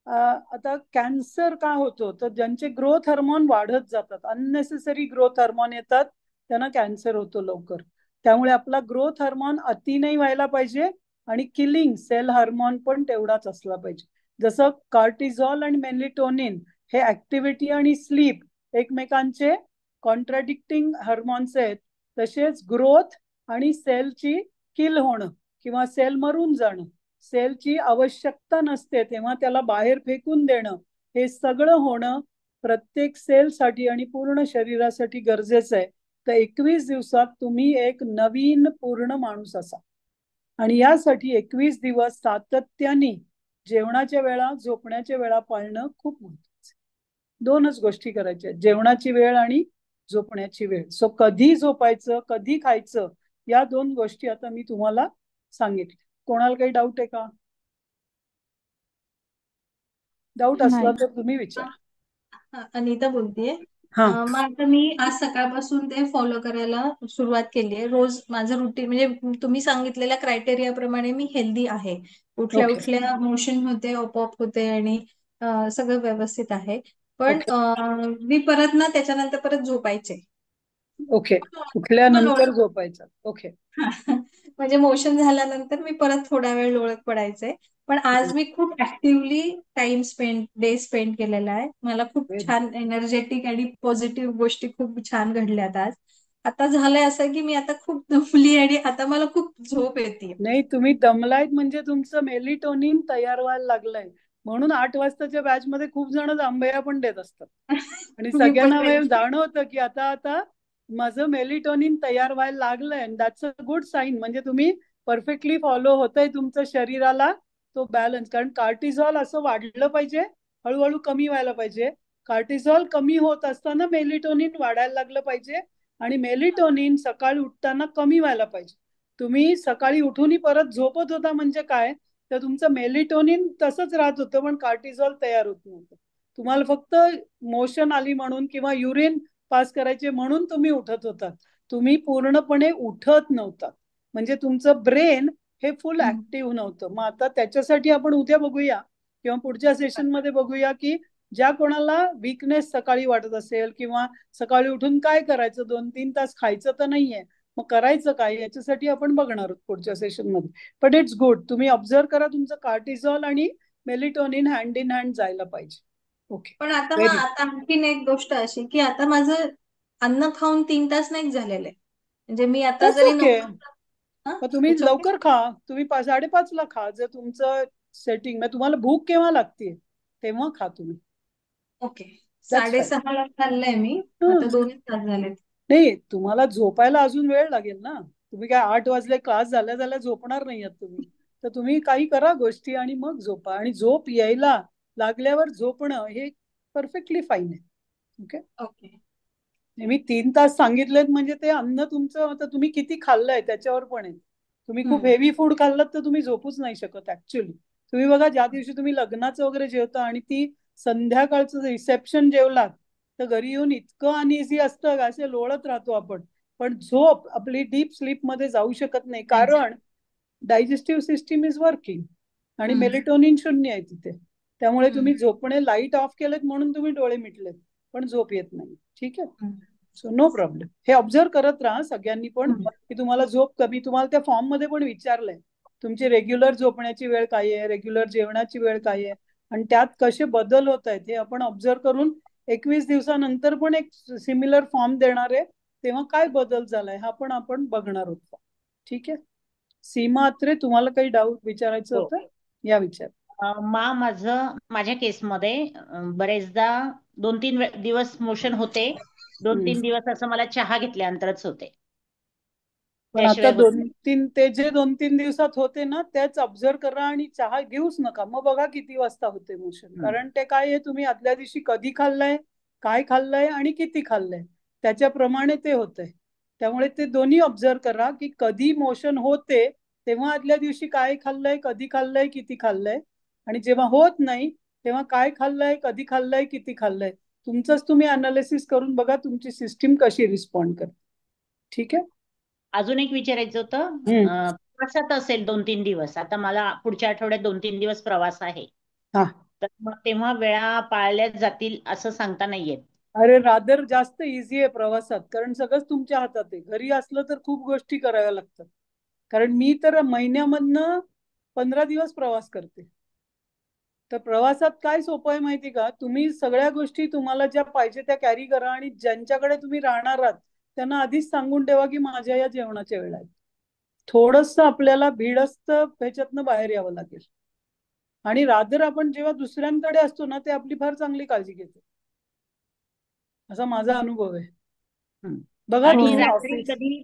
आता कॅन्सर का होतो तर ज्यांचे ग्रोथ हार्मोन वाढत जातात, अननेसेसरी ग्रोथ हार्मोन येतात, त्यांना कॅन्सर होतो लवकर. त्यामुळे आपला ग्रोथ हार्मोन अति नाही व्हायला पाहिजे आणि किलिंग सेल हार्मोन पण तेवढाच असला पाहिजे. जसं कार्टिझॉल आणि मेलिटोनिन हे ऍक्टिव्हिटी आणि स्लीप एकमेकांचे कॉन्ट्राडिक्टिंग हार्मोन्स आहेत, तसेच ग्रोथ आणि सेलची किल होणं किंवा सेल मरून जाणं, सेलची आवश्यकता नसते तेव्हा त्याला बाहेर फेकून देणं, हे सगळं होणं प्रत्येक सेलसाठी आणि पूर्ण शरीरासाठी गरजेचं आहे. तर 21 दिवसात तुम्ही एक नवीन पूर्ण माणूस असा. आणि यासाठी 21 दिवस सातत्याने जेवणाच्या वेळा झोपण्याच्या वेळा पाळणं खूप महत्वाचं. 2च गोष्टी करायच्या, जेवणाची वेळ आणि झोपण्याची वेळ. सो कधी झोपायचं कधी खायचं या 2 गोष्टी आता मी तुम्हाला सांगितलं. कोणाला काही डाऊट आहे का? डाऊट असला नाही. तर तुम्ही विचारा. अनिता बोलतेय. हा. मग आता मी आज सकाळपासून ते फॉलो करायला सुरुवात केली आहे. रोज माझं रुटीन म्हणजे तुम्ही सांगितलेल्या क्रायटेरिया प्रमाणे मी हेल्दी आहे. उठल्या ओके उठल्या मोशन होते, आपोआप होते आणि सगळं व्यवस्थित आहे. पण ओके मी परत ना त्याच्यानंतर परत झोपायचे. ओके. उठल्यानंतर झोपायचं. ओके. म्हणजे मोशन झाल्यानंतर मी परत थोडा वेळ लोळत पडायचे. पण आज मी खूप ऍक्टिव्हली डे स्पेंड केलेला आहे. मला खूप छान एनर्जेटिक आणि पॉझिटिव्ह गोष्टी खूप छान घडल्यात आज. आता झालंय असं की मी आता खूप दमली आणि आता मला खूप झोप येते. नाही, तुम्ही दमलायत म्हणजे तुमचं मेलिटोनिन तयार व्हायला लागलंय. म्हणून 8 वाजताच्या बॅच मध्ये खूप जण जांभया पण देत असतात आणि मी पण सगळ्यांना जाणवतं की आता माझं मेलिटोनिन तयार व्हायला लागलंय. That's a good sign. म्हणजे तुम्ही परफेक्टली फॉलो होतंय तुमचं शरीराला तो बॅलन्स. कारण कार्टिझॉल असं वाढलं पाहिजे, हळूहळू कमी व्हायला पाहिजे. कार्टिझॉल कमी होत असताना मेलिटोनिन वाढायला लागलं पाहिजे आणि मेलिटोनिन सकाळी उठताना कमी व्हायला पाहिजे. तुम्ही सकाळी उठूनही परत झोपत होता म्हणजे काय तर तुमचं मेलिटोनिन तसंच राहत होतं पण कार्टिझॉल तयार होत नव्हतं. तुम्हाला फक्त मोशन आली म्हणून किंवा युरिन पास करायचे म्हणून तुम्ही उठत होतात, तुम्ही पूर्णपणे उठत नव्हतात. म्हणजे तुमचं ब्रेन हे फुल ऍक्टिव्ह नव्हतं. मग आता त्याच्यासाठी आपण उद्या बघूया किंवा पुढच्या सेशन मध्ये बघूया की ज्या कोणाला वीकनेस सकाळी वाटत असेल किंवा सकाळी उठून काय करायचं, 2-3 तास खायचं तर नाहीये, मग करायचं काय याच्यासाठी आपण बघणार आहोत पुढच्या सेशन मध्ये. But it's good. तुम्ही ऑब्झर्व करा तुमचं कार्टिझॉल आणि मेलिटोनिन हँड इन हँड जायला पाहिजे. ओके. पण आता आणखीन एक गोष्ट अशी की आता माझं अन्न खाऊन 3 तास नाही झालेलं आहे. म्हणजे मी आता जरी मग तुम्ही लवकर खा. तुम्ही 5:30 ला खा. जर तुमचं सेटिंग तुम्हाला भूक केव्हा लागते तेव्हा खा तुम्ही. ओके. 6:30 ला खाल्लंय मी. आता 2 तास झालेत. नाही, तुम्हाला झोपायला अजून वेळ लागेल ना. तुम्ही काय 8 वाजले क्लास झाल्या झोपणार नाही आहात तुम्ही. तर तुम्ही काही करा गोष्टी आणि मग झोपा. आणि झोप यायला लागल्यावर झोपणं हे परफेक्टली फाईन आहे. ओके. ओके. मी 3 तास सांगितलेत म्हणजे ते अन्न तुमचं आता तुम्ही किती खाल्लंय त्याच्यावर पण आहे. तुम्ही खूप हेवी फूड खाल्लं तर तुम्ही झोपूच नाही शकत ऍक्च्युली. तुम्ही बघा ज्या दिवशी तुम्ही लग्नाचं वगैरे जेवता आणि ती संध्याकाळचं रिसेप्शन जेवलात तर घरी येऊन इतकं अनइझी असतं असे लोळत राहतो आपण. पण झोप आपली डीप स्लीप मध्ये जाऊ शकत नाही कारण डायजेस्टिव्ह सिस्टीम इज वर्किंग आणि मेलिटोनिन 0 आहे तिथे. त्यामुळे तुम्ही झोपणे लाईट ऑफ केलेत म्हणून तुम्ही डोळे मिटलेत पण झोप येत नाही. ठीक आहे. So no problem. हे ऑब्झर्व करत राहा सगळ्यांनी पण की तुम्हाला झोप कमी. तुम्हाला त्या फॉर्म मध्ये पण विचारलंय तुमची रेग्युलर झोपण्याची वेळ काय आहे, रेग्युलर जेवणाची वेळ काय आहे आणि त्यात कसे बदल होत आहेत हे आपण ऑब्झर्व करून 21 दिवसानंतर पण एक सिमिलर फॉर्म देणार आहे तेव्हा काय बदल झालाय हा पण आपण बघणार आहोत. ठीक आहे. सीमा अत्रे, तुम्हाला काही डाऊट विचारायचं होतं या विचार. माझ्या केसमध्ये बरेचदा 2-3 दिवस मोशन होते. 2-3 दिवस असं मला चहा घेतल्यानंतरच होते. पण आता 2-3 दिवसात होते ना त्याच ऑब्झर्व करा आणि चहा घेऊच नका. मग बघा किती वाजता होते मोशन. कारण ते काय आहे तुम्ही आदल्या दिवशी कधी खाल्लंय, 2 दिवस झाले, 3 दिवस झाले, 4 दिवस झाले, 5 दिवस झाले, 6 दिवस झाले, 1 महिना झाला, 2 महिने झाले, 3 महिने झाले, 4 महिने झाले, 5 महिने झाले, 6 महिने झाले, 1 वर्ष झालं. तुम्ही आता जेवढं खाल्लंय काय खाल्लंय आणि किती खाल्लंय त्याच्याप्रमाणे ते होतंय. त्यामुळे ते दोन्ही ऑब्झर्व करा की कधी मोशन होते तेव्हा आदल्या दिवशी काय खाल्लंय, कधी खाल्लंय, किती खाल्लंय, आणि जेव्हा होत नाही तेव्हा काय खाल्लंय, कधी खाल्लंय, किती खाल्लंय. तुमचंच तुम्ही अनालिसिस करून बघा तुमची सिस्टीम कशी रिस्पॉन्ड करते. ठीक आहे. अजून एक विचारायचं होतं. प्रवासात असेल 2-3 दिवस, आता मला पुढच्या आठवड्यात 2-3 दिवस प्रवास आहे, हा, तर मग तेव्हा वेळा पाळल्या जातील असं सांगता नाही येत. अरे रादर जास्त इझी आहे प्रवासात, कारण सगळंच तुमच्या हातात आहे. घरी असलं तर खूप गोष्टी कराव्या लागतात. कारण मी तर महिन्यामधनं 15 दिवस प्रवास करते. तर प्रवासात काय सोपं आहे माहिती का, तुम्ही सगळ्या गोष्टी तुम्हाला ज्या पाहिजे त्या कॅरी करा, आणि ज्यांच्याकडे तुम्ही राहणार आहात त्यांना आधीच सांगून ठेवा की माझ्या या जेवणाच्या वेळा आहेत. थोडस आपल्याला भिडस्त ह्याच्यातनं बाहेर यावं लागेल. आणि रादर आपण जेव्हा दुसऱ्यांकडे असतो ना ते आपली फार चांगली काळजी घेतो, असा माझा अनुभव आहे. बघा आणि तुम्ही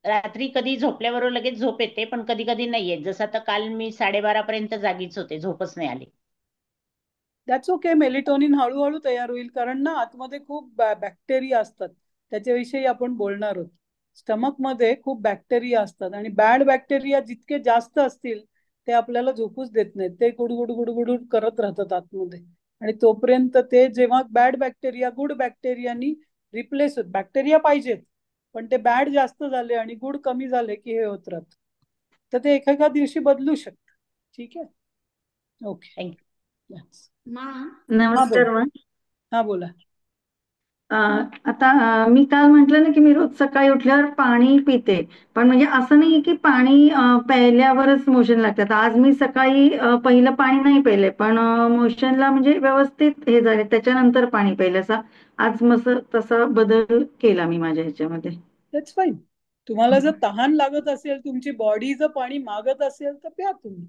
रात्री कधी झोपल्याबरोबर लगेच झोप येते, पण कधी कधी नाही येत. जसं आता काल मी 12:30 पर्यंत जागीच होते, झोपच नाही आली. That's okay. मेलिटोनिन हळूहळू तयार होईल, कारण ना आतमध्ये खूप बॅक्टेरिया असतात, त्याच्याविषयी आपण बोलणार आहोत. स्टमक मध्ये खूप बॅक्टेरिया असतात, आणि बॅड बॅक्टेरिया जितके जास्त असतील ते आपल्याला झोपूच देत नाहीत. ते गुडगुड गुडगुड करत राहतात आतमध्ये, आणि तोपर्यंत ते जेव्हा बॅड बॅक्टेरिया गुड बॅक्टेरियानी रिप्लेस होत, बॅक्टेरिया पाहिजेत पण ते बॅड जास्त झाले आणि गुड कमी झाले की हे होत राहत. तर ते एका दिवशी बदलू शकतं. ठीक आहे. ओके. थँक्यू. नमस्कार मा. हा बोला. आता मी काल म्हटलं ना की मी रोज सकाळी उठल्यावर पाणी पिते, पण म्हणजे असं नाही की पाणी प्यायल्यावरच मोशन लागतात. आज मी सकाळी पहिलं पाणी नाही प्यायले, पण मोशनला म्हणजे व्यवस्थित हे झाले त्याच्यानंतर पाणी प्यायलं. असा आज मस्त तसा बदल केला मी माझ्या ह्याच्यामध्ये. That's fine. तुम्हाला जर तहान लागत असेल, तुमची बॉडी जर पाणी मागत असेल तर प्या तुम्ही.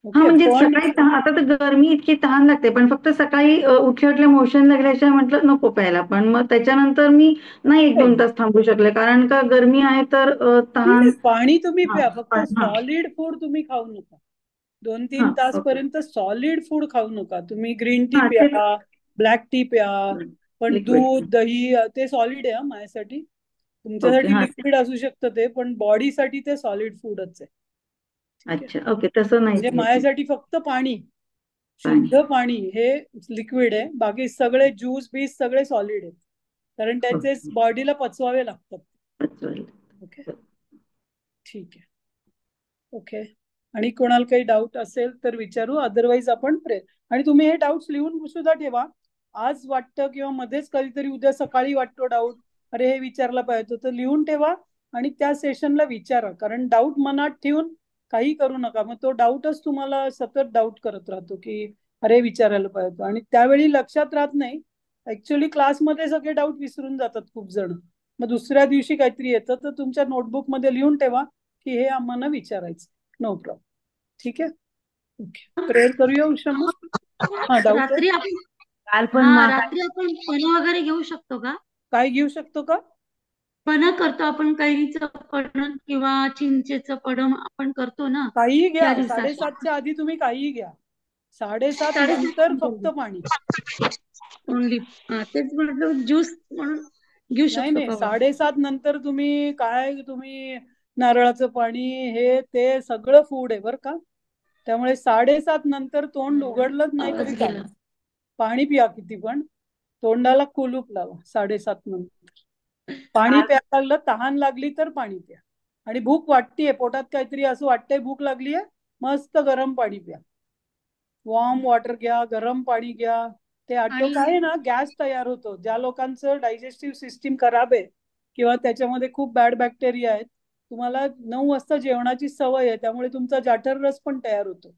हा, ओके. म्हणजे पण सकाळी आता तर गरमी इतकी तहान लागते, पण फक्त सकाळी उठल्या मोशन लागल्याच्या म्हटलं नको प्यायला, पण मग त्याच्यानंतर मी नाही 1-2 तास थांबू शकले, कारण का गरमी आहे तर तहान. पाणी तुम्ही हा, प्या, फक्त हा, सॉलिड फूड तुम्ही खाऊ नका. 2-3 हा, तास ओके. पर्यंत सॉलिड फूड खाऊ नका. तुम्ही ग्रीन टी हा, ते प्या, ब्लॅक टी प्या, पण लिक्विड. दूध दही ते सॉलिड आहे माझ्यासाठी. ओके. तुमच्यासाठी हा, लिक्विड असू शकतं ते, पण बॉडीसाठी ते सॉलिड फूडच आहे. ठीक आहे. अच्छा, ओके. तसं नाही म्हणजे घेत. माझ्यासाठी फक्त पाणी, पाणी. शुद्ध पाणी हे लिक्विड आहे. बाकी सगळे ज्यूस बीस सगळे सॉलिड आहेत, कारण त्यांचे बॉडीला पचवावे लागतात. ओके. ठीक आहे. ओके. आणि कोणाला काही डाऊट असेल तर विचारू, अदरवाईज आपण आणि तुम्ही हे डाऊट्स लिहून सुद्धा ठेवा. आज वाटतं किंवा मध्येच कधीतरी उद्या सकाळी वाटतो डाऊट, अरे हे विचारला पाहिजे, तर लिहून ठेवा आणि त्या सेशनला विचारा. कारण डाऊट मनात ठेवून काही करू नका, मग तो डाऊटच तुम्हाला सतत डाऊट करत राहतो की अरे विचारायला पाहिजे, आणि त्यावेळी लक्षात राहत नाही. ऍक्च्युली क्लासमध्ये सगळे डाऊट विसरून जातात खूप जण. मग दुसऱ्या दिवशी काहीतरी येतं तर तुमच्या नोटबुक मध्ये लिहून ठेवा की हे आम्हाला विचारायचं. No problem. ठीक आहे. ओके. प्रेयर करूया उषा मग. हा, डाऊट रात्री आहे? आपण काल पण रात्री आपण पन्ह वगैरे घेऊ शकतो का? काय घेऊ शकतो का? पन्ह करतो आपण, कैरीचं पन्ह किंवा चिंचेचं पन्ह आपण करतो ना काहीही त्या घ्या. दिवसात. 7:30च्या आधी तुम्ही काहीही घ्या. 7:30 साडेसात नंतर फक्त पाणी. ओनली. तेच म्हटलं ज्यूस म्हणून घेऊ नाही शकतो नाही, का बा? 7:30 नंतर तुम्ही नारळाचं पाणी हे ते सगळं फूड आहे बरं का. त्यामुळे 7:30 नंतर तोंड उघडलंच नाही तरी आवाज गेला. चालेल. पाणी पिया किती पण, तोंडाला कुलूप लावा 7:30 नंतर. पाणी प्यायला लागलं, तहान लागली तर पाणी प्या. आणि भूक वाटतेय, पोटात काहीतरी असं वाटतंय भूक लागलीये, मस्त गरम पाणी प्या. वॉर्म वॉटर घ्या, गरम पाणी घ्या. ते आणि काय ना गॅस तयार होतो. ज्या लोकांचं डायजेस्टिव्ह सिस्टीम खराब आहे किंवा त्याच्यामध्ये खूप बॅड बॅक्टेरिया आहेत, तुम्हाला 9 वाजता जेवणाची सवय आहे, त्यामुळे तुमचा जाठर रस पण तयार होतो.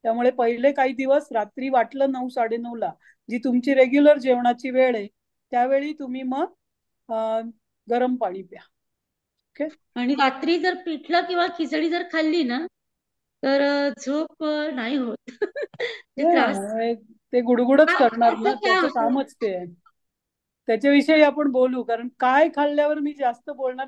त्यामुळे पहिले काही दिवस रात्री वाटलं 9-9:30ला जी तुमची रेग्युलर जेवणाची वेळ आहे त्यावेळी तुम्ही मग गरम पाणी प्या. ओके. आणि रात्री जर पिठलं किंवा खिचडी जर खाल्ली ना तर झोप नाही होत. ते त्रास ते गुडगुडच करणार ना, असं काय त्याचं होतं? कामच ते आहे. त्याच्याविषयी आपण बोलू, कारण काय खाल्ल्यावर मी जास्त बोलणार